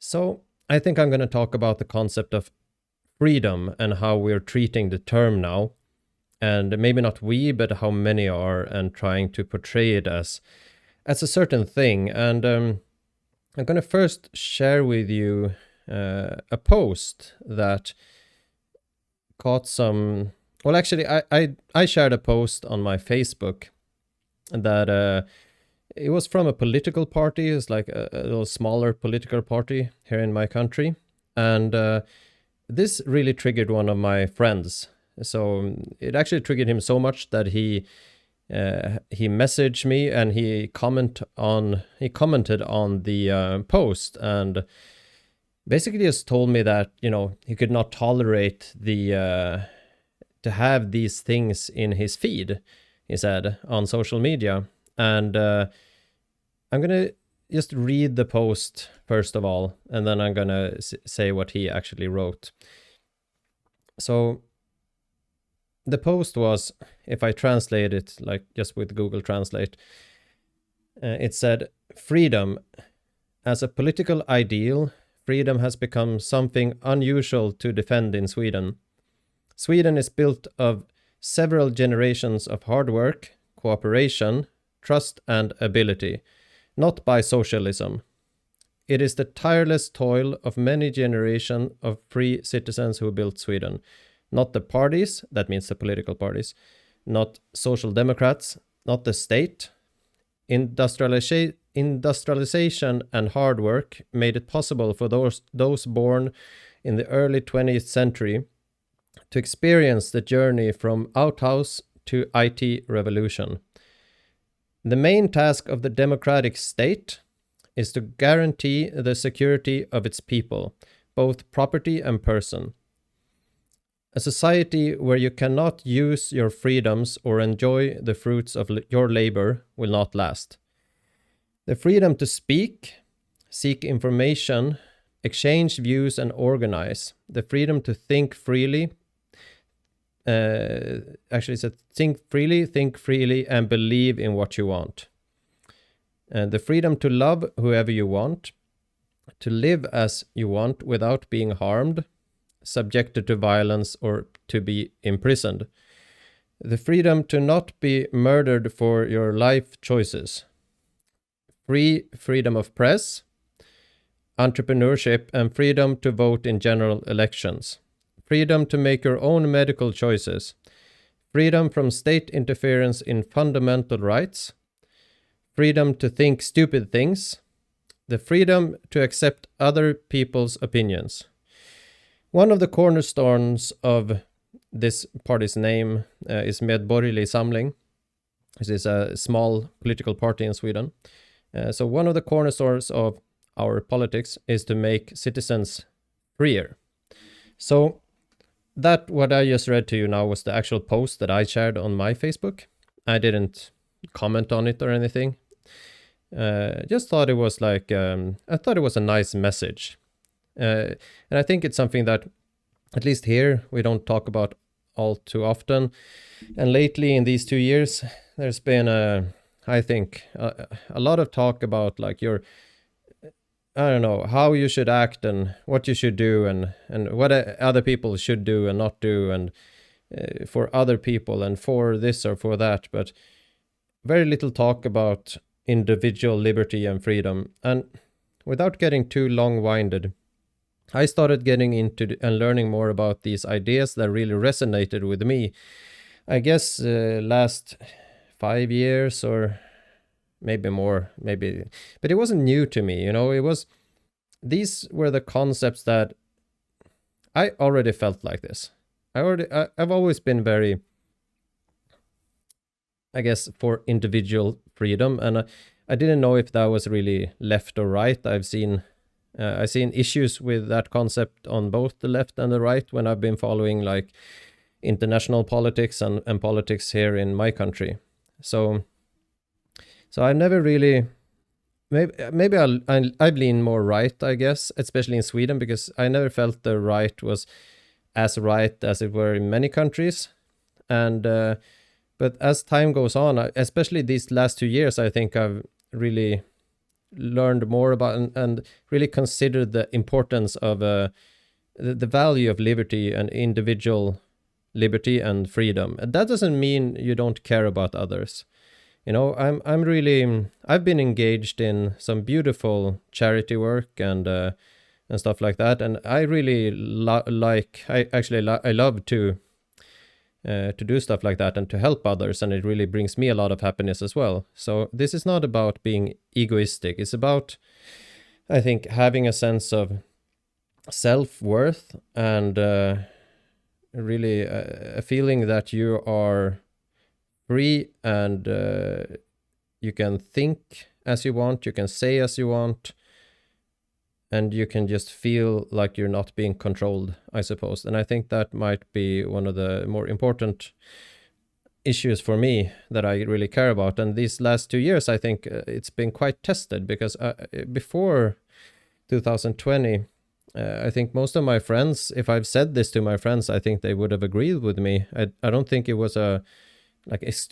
So I think I'm going to talk about the concept of freedom and how we're treating the term now. And maybe not we, but how many are, and trying to portray it as a certain thing. And I'm going to first share with you a post that caught some. Well, actually, I shared a post on my Facebook that it was from a political party. It's like a little smaller political party here in my country. And this really triggered one of my friends. So it actually triggered him so much that he messaged me and he commented on the post, and basically just told me that he could not tolerate the to have these things in his feed, he said, on social media. And I'm gonna just read the post first of all, and then I'm gonna say what he actually wrote. So the post was, if I translate it like just with Google Translate, it said, "Freedom. As a political ideal, freedom has become something unusual to defend in Sweden. Sweden is built of several generations of hard work, cooperation, trust and ability, not by socialism. It is the tireless toil of many generations of free citizens who built Sweden. Not the parties, that means the political parties, not social democrats, not the state. Industrialization and hard work made it possible for those born in the early 20th century to experience the journey from outhouse to IT revolution. The main task of the democratic state is to guarantee the security of its people, both property and person. A society where you cannot use your freedoms or enjoy the fruits of your labor will not last. The freedom to speak, seek information, exchange views and organize. The freedom to think freely. Actually, it said think freely and believe in what you want. The freedom to love whoever you want. To live as you want without being harmed, subjected to violence or to be imprisoned. The freedom to not be murdered for your life choices. Freedom of press, entrepreneurship, and freedom to vote in general elections. Freedom to make your own medical choices. Freedom from state interference in fundamental rights. Freedom to think stupid things. The freedom to accept other people's opinions." One of the cornerstones of this party's name is Medborgerlig Samling. This is a small political party in Sweden. So one of the cornerstones of our politics is to make citizens freer. So that what I just read to you now was the actual post that I shared on my Facebook. I didn't comment on it or anything. Just thought it was like, I thought it was a nice message. And I think it's something that, at least here, we don't talk about all too often. And lately, in these 2 years, there's been, I think, a lot of talk about like I don't know, how you should act and what you should do and what other people should do and not do, and for other people and for this or for that. But very little talk about individual liberty and freedom. And without getting too long-winded, I started getting into and learning more about these ideas that really resonated with me. I guess last 5 years or maybe more, but it wasn't new to me. These were the concepts that I already felt like this. I've always been very, I guess, for individual freedom, and I didn't know if that was really left or right. I've seen issues with that concept on both the left and the right when I've been following like international politics and politics here in my country. So I never really, maybe I've leaned more right, I guess, especially in Sweden, because I never felt the right was as right as it were in many countries. And but as time goes on, especially these last 2 years, I think I've really learned more about and really considered the importance of the value of liberty and individual liberty and freedom. And that doesn't mean you don't care about others. I'm really, I've been engaged in some beautiful charity work and stuff like that, and I really I love to do stuff like that and to help others, and it really brings me a lot of happiness as well. So this is not about being egoistic. It's about, I think, having a sense of self-worth and really a feeling that you are free and you can think as you want, you can say as you want, and you can just feel like you're not being controlled, I suppose. And I think that might be one of the more important issues for me that I really care about. And these last 2 years, I think it's been quite tested, because before 2020, I think most of my friends, if I've said this to my friends, I think they would have agreed with me. I don't think it was a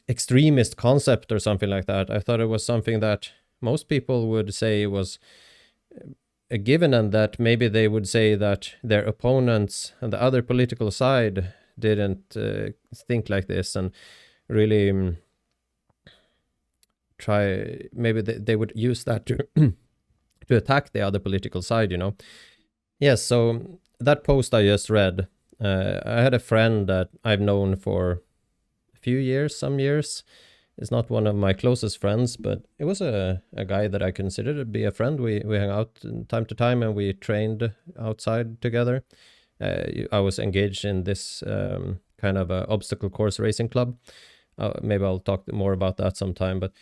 extremist concept or something like that. I thought it was something that most people would say was a given, and that maybe they would say that their opponents and the other political side didn't think like this, and really try, maybe they would use that to to attack the other political side, Yes, so that post I just read, I had a friend that I've known for a few years, some years. It's not one of my closest friends, but it was a guy that I considered to be a friend. We hung out time to time, and we trained outside together. I was engaged in this kind of a obstacle course racing club. Maybe I'll talk more about that sometime. But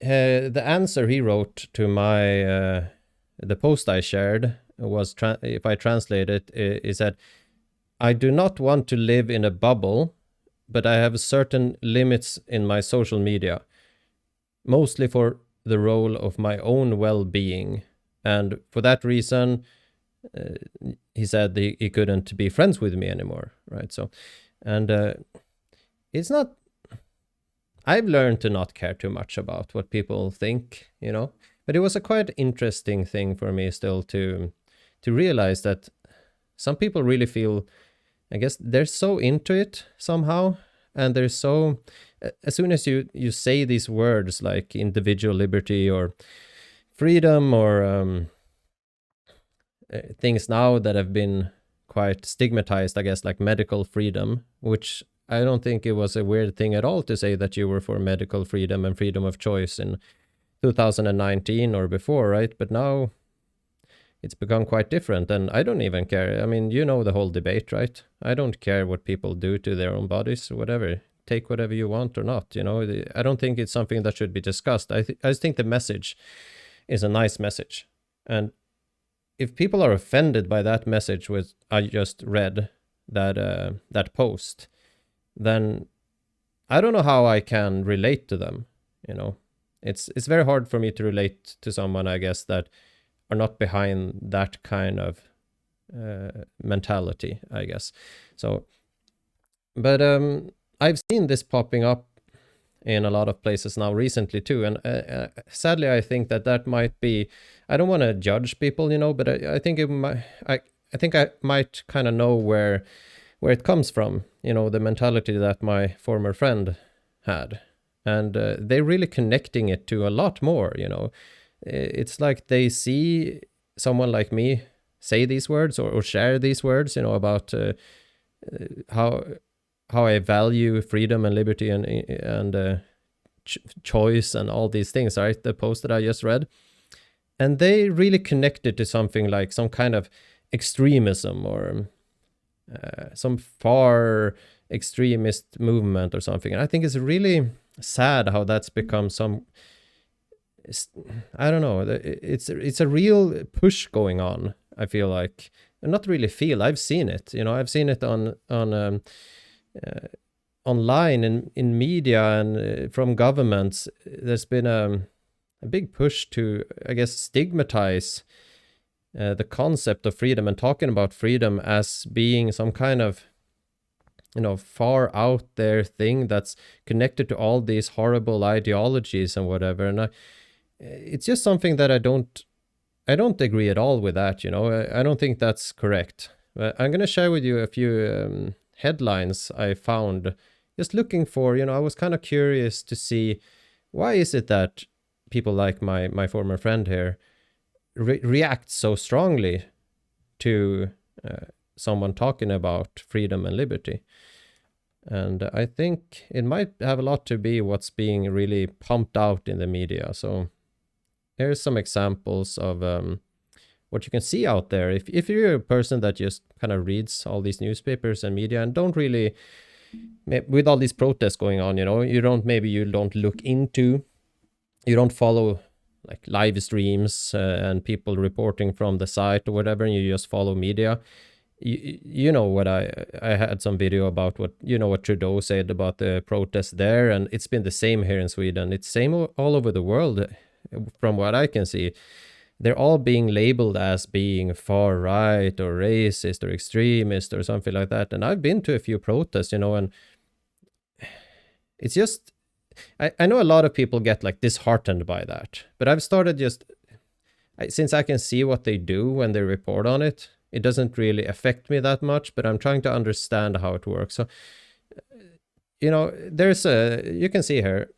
the answer he wrote to my the post I shared was, if I translate it, is that I do not want to live in a bubble, but I have certain limits in my social media, mostly for the role of my own well-being. And for that reason, he said he couldn't be friends with me anymore, right? So, and it's not, I've learned to not care too much about what people think, but it was a quite interesting thing for me still to realize that some people really feel, I guess they're so into it somehow, and they're so, as soon as you say these words like individual liberty or freedom or things now that have been quite stigmatized, I guess, like medical freedom, which I don't think it was a weird thing at all to say that you were for medical freedom and freedom of choice in 2019 or before, right? But now it's become quite different, and I don't even care. I mean, the whole debate, right? I don't care what people do to their own bodies or whatever. Take whatever you want or not, I don't think it's something that should be discussed. I just think the message is a nice message. And if people are offended by that message, which I just read, that post, then I don't know how I can relate to them, It's very hard for me to relate to someone, I guess, that are not behind that kind of mentality, I guess. So, but I've seen this popping up in a lot of places now recently too, and sadly, I think that might be. I don't want to judge people, but I think it might. I think I might kind of know where it comes from. The mentality that my former friend had, and they're really connecting it to a lot more. It's like they see someone like me say these words or share these words, about how I value freedom and liberty and choice and all these things, right? The post that I just read. And they really connected to something like some kind of extremism or some far extremist movement or something. And I think it's really sad how that's become some, I don't know, it's a real push going on, I feel like. Not really feel, I've seen it, I've seen it on online in media and from governments. There's been a big push to, I guess, stigmatize the concept of freedom and talking about freedom as being some kind of far out there thing that's connected to all these horrible ideologies and whatever. And it's just something that I don't agree at all with that, you know. I don't think that's correct. But I'm going to share with you a few headlines I found just looking for, you know, I was kind of curious to see why is it that people like my former friend here react so strongly to someone talking about freedom and liberty. And I think it might have a lot to be what's being really pumped out in the media. So here's some examples of what you can see out there. If you're a person that just kind of reads all these newspapers and media and don't really, with all these protests going on, you know, you don't look into, you don't follow like live streams and people reporting from the site or whatever, and you just follow media. You know what I had some video about what Trudeau said about the protests there, and it's been the same here in Sweden. It's same all over the world, from what I can see. They're all being labeled as being far right or racist or extremist or something like that. And I've been to a few protests, you know, and it's just I know a lot of people get like disheartened by that, but I've started just since I can see what they do when they report on it. It doesn't really affect me that much, but I'm trying to understand how it works. So, you know, you can see here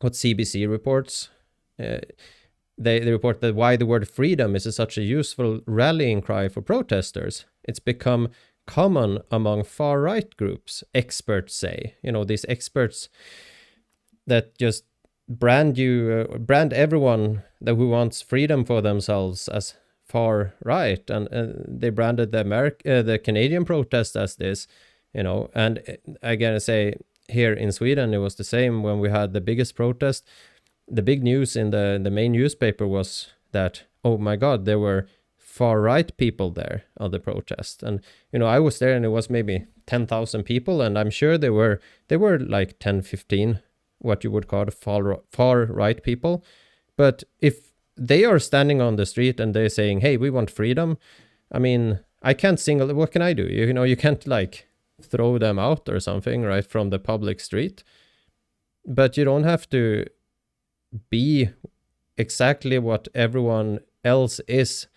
what CBC reports. They report that why the word freedom is such a useful rallying cry for protesters. It's become common among far-right groups, experts say. You know, these experts that just brand everyone who wants freedom for themselves as far right, and they branded the Canadian protest as this, you know. And I gotta say, here in Sweden it was the same when we had the biggest protest. The big news in the main newspaper was that, oh my god, there were far right people there on the protest. And you know, I was there and it was maybe 10,000 people, and I'm sure there were like 10-15 what you would call far right people. But if they are standing on the street and they're saying, hey, we want freedom, I mean, I can't what can I do? You know, you can't like throw them out or something, right, from the public street. But you don't have to be exactly what everyone else is.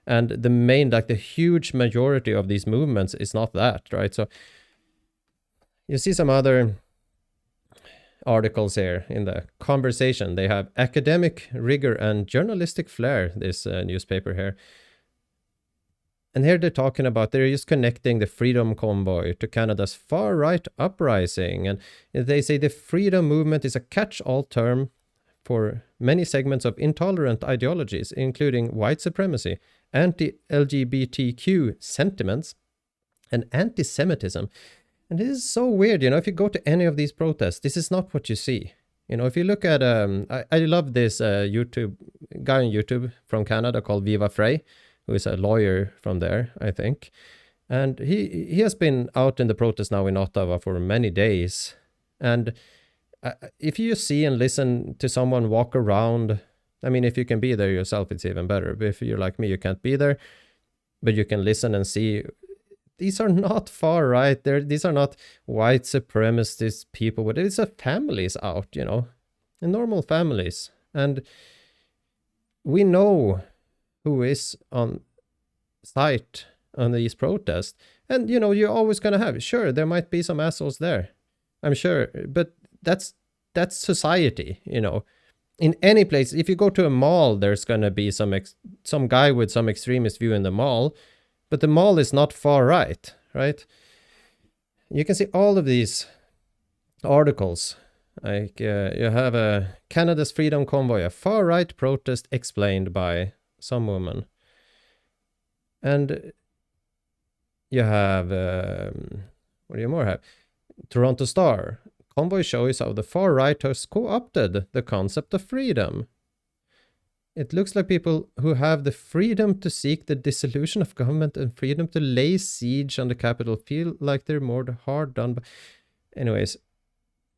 And the huge majority of these movements is not that, right? So you see some other articles here in the Conversation. They have academic rigor and journalistic flair, this newspaper here. And here they're talking about, they're just connecting the Freedom Convoy to Canada's far-right uprising. And they say the freedom movement is a catch-all term for many segments of intolerant ideologies, including white supremacy, anti-LGBTQ sentiments, and anti-Semitism. And this is so weird, you know, if you go to any of these protests, this is not what you see. You know, if you look at, I love this YouTube guy on YouTube from Canada called Viva Frey, who is a lawyer from there, I think. And he has been out in the protest now in Ottawa for many days. And if you see and listen to someone walk around, I mean, if you can be there yourself, it's even better. But if you're like me, you can't be there, but you can listen and see. These are not far right. These are not white supremacist people. But it's families out, you know, normal families. And we know who is on site on these protests. And, you know, you're always going to have, sure, there might be some assholes there. I'm sure. But that's society, you know. In any place, if you go to a mall, there's going to be some guy with some extremist view in the mall. But the mall is not far right, right? You can see all of these articles. Like you have a Canada's Freedom Convoy, a far right protest explained by some woman. And you have, what do you more have? Toronto Star. Convoy shows how the far right has co-opted the concept of freedom. It looks like people who have the freedom to seek the dissolution of government and freedom to lay siege on the capital feel like they're more hard done by. Anyways,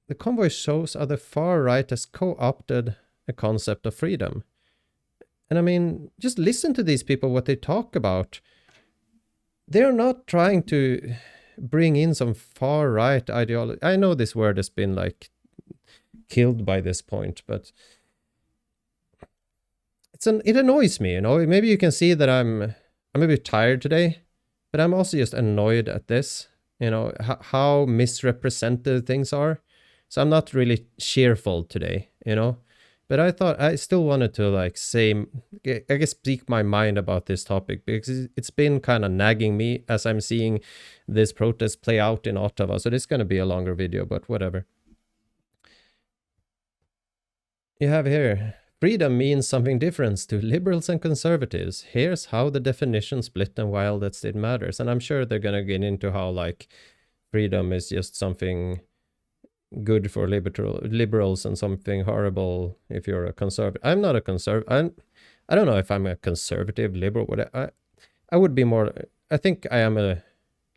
the convoy shows how the far right has co-opted a concept of freedom. And I mean, just listen to these people, what they talk about. They're not trying to bring in some far right ideology. I know this word has been like killed by this point, but it annoys me, you know. Maybe you can see that I'm a bit tired today, but I'm also just annoyed at this, you know, how misrepresented things are. So I'm not really cheerful today, you know. But I thought I still wanted to like say, I guess, speak my mind about this topic because it's been kind of nagging me as I'm seeing this protest play out in Ottawa. So this is going to be a longer video, but whatever. You have here, freedom means something different to liberals and conservatives. Here's how the definition split and why that still matters. And I'm sure they're going to get into how like freedom is just something good for liberals and something horrible if you're a conservative. I'm not a conservative. I don't know if I'm a conservative, liberal. I would be more, I think I am a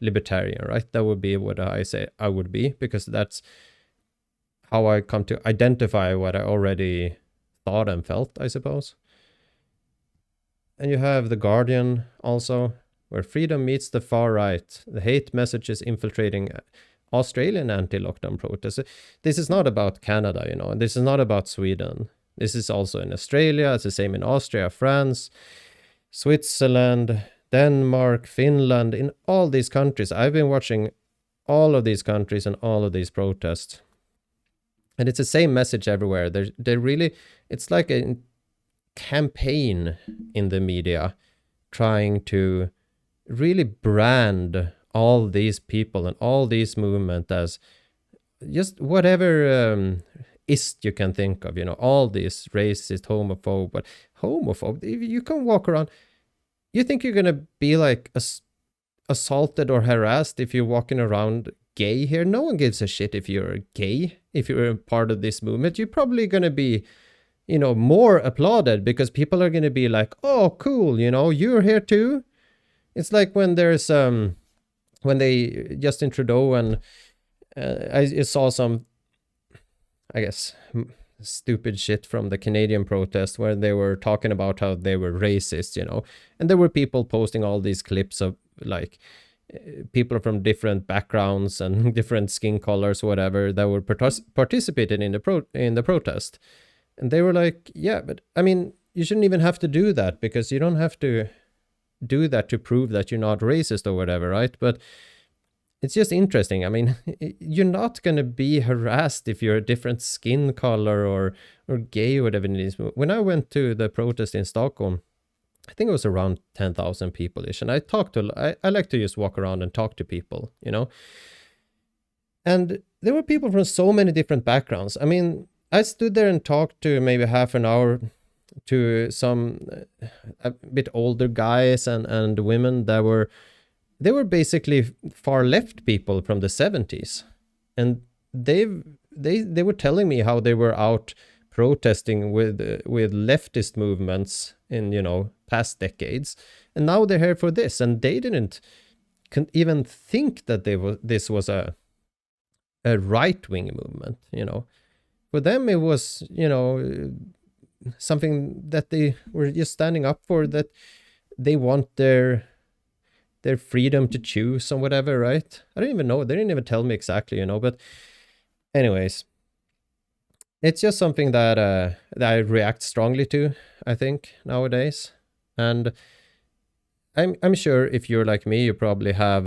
libertarian, right? That would be what I say I would be, because that's how I come to identify what I already thought and felt, I suppose. And you have The Guardian also, where freedom meets the far right. The hate messages infiltrating Australian anti-lockdown protests. This is not about Canada, you know, and this is not about Sweden. This is also in Australia. It's the same in Austria, France, Switzerland, Denmark, Finland, in all these countries. I've been watching all of these countries and all of these protests. And it's the same message everywhere. They're really, it's like a campaign in the media trying to really brand all these people and all these movement as just whatever ist you can think of, you know, all these racist, homophobe, but homophobe, you can walk around, you think you're gonna be like assaulted or harassed if you're walking around gay here? No one gives a shit if you're gay, if you're a part of this movement. You're probably gonna be, you know, more applauded because people are gonna be like, oh cool, you know, you're here too. It's like when there's when they, Justin Trudeau and I saw some, I guess, stupid shit from the Canadian protest where they were talking about how they were racist, you know, and there were people posting all these clips of like people from different backgrounds and different skin colors, whatever, that were participated in the protest, and they were like, yeah, but I mean, you shouldn't even have to do that because you don't have to do that to prove that you're not racist or whatever, right? But it's just interesting. I mean, you're not going to be harassed if you're a different skin color or gay or whatever it is. When I went to the protest in Stockholm, I think it was around 10,000 people-ish, and I like to just walk around and talk to people, you know? And there were people from so many different backgrounds. I mean, I stood there and talked to maybe half an hour to some a bit older guys and women that were basically far left people from the 70s, and they were telling me how they were out protesting with leftist movements in, you know, past decades, and now they're here for this, and they didn't even think that this was a right-wing movement, you know. For them it was, you know, something that they were just standing up for, that they want their freedom to choose and whatever, right? I don't even know. They didn't even tell me exactly, you know, but anyways, it's just something that I react strongly to, I think, nowadays. And I'm sure if you're like me, you probably have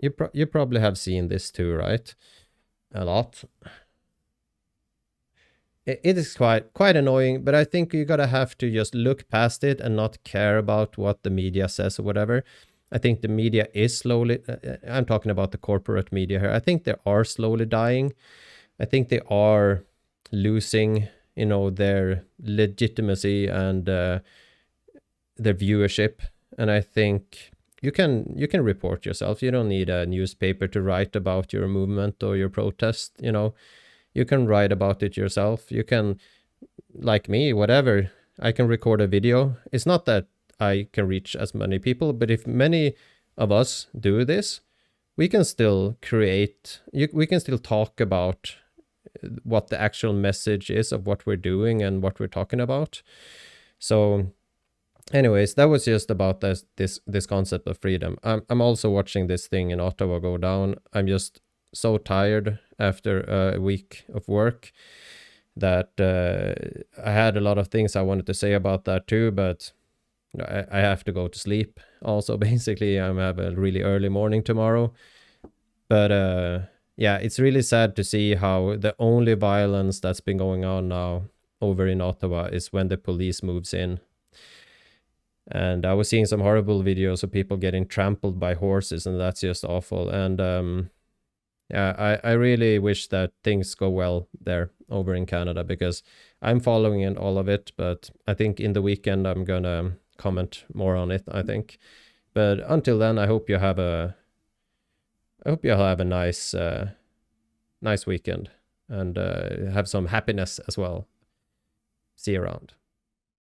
you probably have seen this too, right? A lot. It is quite annoying, but I think you gotta have to just look past it and not care about what the media says or whatever. I think the media is slowly, I'm talking about the corporate media here, I think they are slowly dying. I think they are losing, you know, their legitimacy and their viewership. And I think you can report yourself. You don't need a newspaper to write about your movement or your protest, you know. You can write about it yourself. You can, like me, whatever, I can record a video. It's not that I can reach as many people, but if many of us do this, we can still create, we can still talk about what the actual message is of what we're doing and what we're talking about. So anyways, that was just about this concept of freedom. I'm also watching this thing in Ottawa go down. I'm just so tired after a week of work that I had a lot of things I wanted to say about that too, but I have to go to sleep. Also, basically, I have a really early morning tomorrow. But yeah, it's really sad to see how the only violence that's been going on now over in Ottawa is when the police moves in. And I was seeing some horrible videos of people getting trampled by horses, and that's just awful. And yeah, I really wish that things go well there over in Canada, because I'm following in all of it, but I think in the weekend I'm gonna comment more on it, I think. But until then, I hope you have a nice nice weekend, and have some happiness as well. See you around.